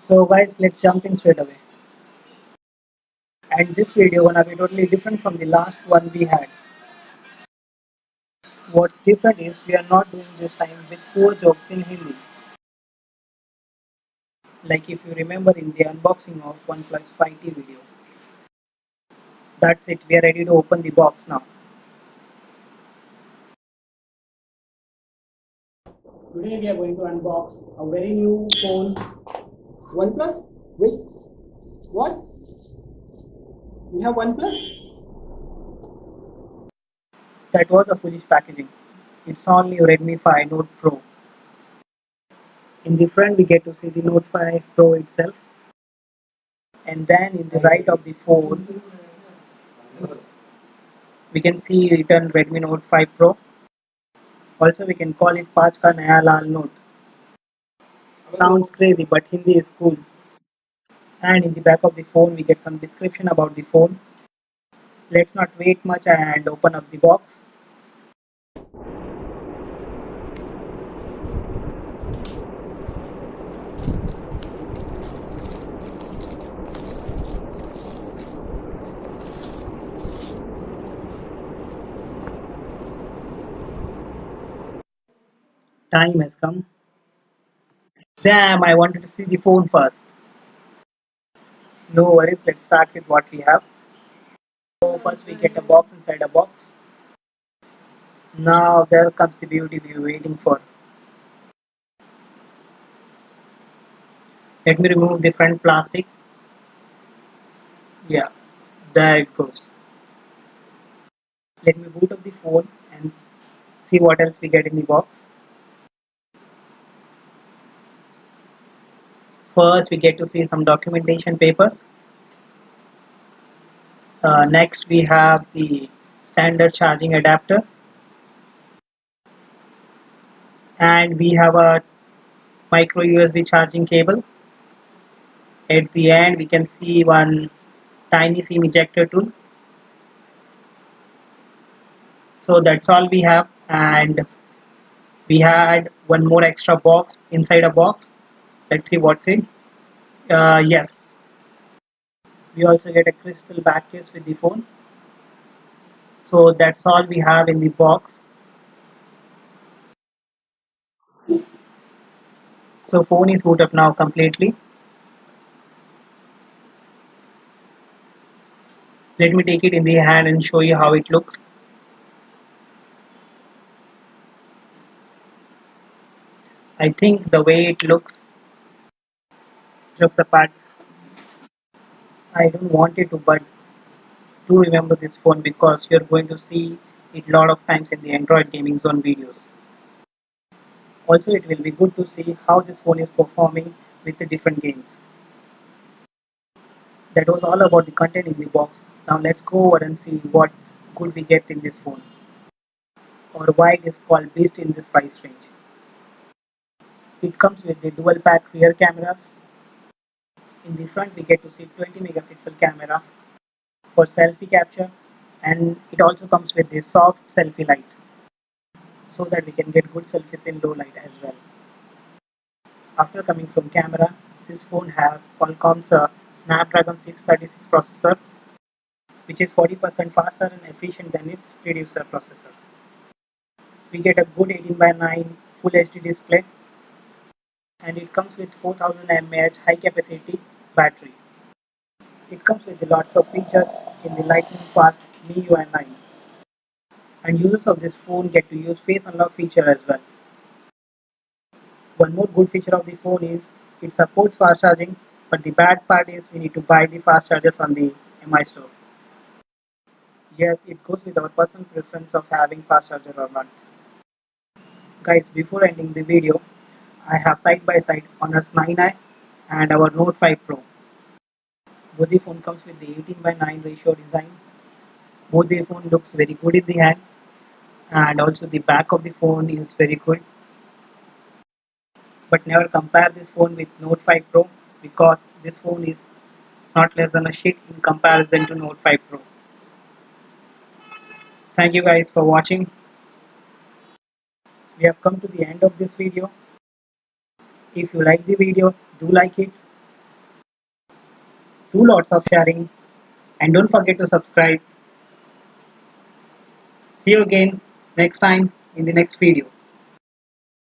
So guys, let's jump in straight away. And this video gonna be totally different from the last one we had. What's different is we are not doing this time with 4 jokes in Hindi. Like if you remember in the unboxing of OnePlus 5T video. That's it, we are ready to open the box now. Today we are going to unbox a very new phone. OnePlus? Wait, what? We have OnePlus? That was a foolish packaging. It's only Redmi 5 Note Pro. In the front we get to see the Note 5 Pro itself. And then in the right of the phone we can see written Redmi Note 5 Pro. Also we can call it Paach ka Naya Lal Note. Sounds crazy but Hindi is cool. And in the back of the phone we get some description about the phone. Let's not wait much and open up the box. Time has come. Damn, I wanted to see the phone first. No worries, let's start with what we have. So first we get a box inside a box. Now there comes the beauty we were waiting for. Let me remove the front plastic. Yeah, there it goes. Let me boot up the phone and see what else we get in the box. First we get to see some documentation papers. Next we have the standard charging adapter. And we have a micro USB charging cable. At the end we can see one tiny SIM ejector tool. So that's all we have, and we had one more extra box inside a box. Let's see what's in. Yes, we also get a crystal back case with the phone. So that's all we have in the box. So phone is boot up now completely. Let me take it in the hand and show you how it looks. I think the way it looks, jokes apart, I don't want it to, but do remember this phone because you're going to see it a lot of times in the Android gaming zone videos. Also, it will be good to see how this phone is performing with the different games. That was all about the content in the box. Now let's go over and see what could we get in this phone, or why it is called beast in this price range. It comes with the dual pack rear cameras. In the front we get to see 20 megapixel camera for selfie capture, and it also comes with the soft selfie light so that we can get good selfies in low light as well. After coming from camera, this phone has Qualcomm's Snapdragon 636 processor, which is 40% faster and efficient than its predecessor processor. We get a good 18 by 9 Full HD display, and it comes with 4000 mAh high capacity battery. It comes with lots of features in the lightning fast MIUI 9, and users of this phone get to use face unlock feature as well. One more good feature of the phone is it supports fast charging, but the bad part is we need to buy the fast charger from the MI store. Yes, it goes with our personal preference of having fast charger or not. Guys, before ending the video, I have side by side Honor's 9i and our Note 5 Pro. Both the phone comes with the 18 by 9 ratio design. Both the phone looks very good in the hand, and also the back of the phone is very good. But never compare this phone with Note 5 Pro because this phone is not less than a shit in comparison to Note 5 Pro. Thank you guys for watching. We have come to the end of this video. If you like the video, do like it. do lots of sharing, and don't forget to subscribe. See you again next time in the next video.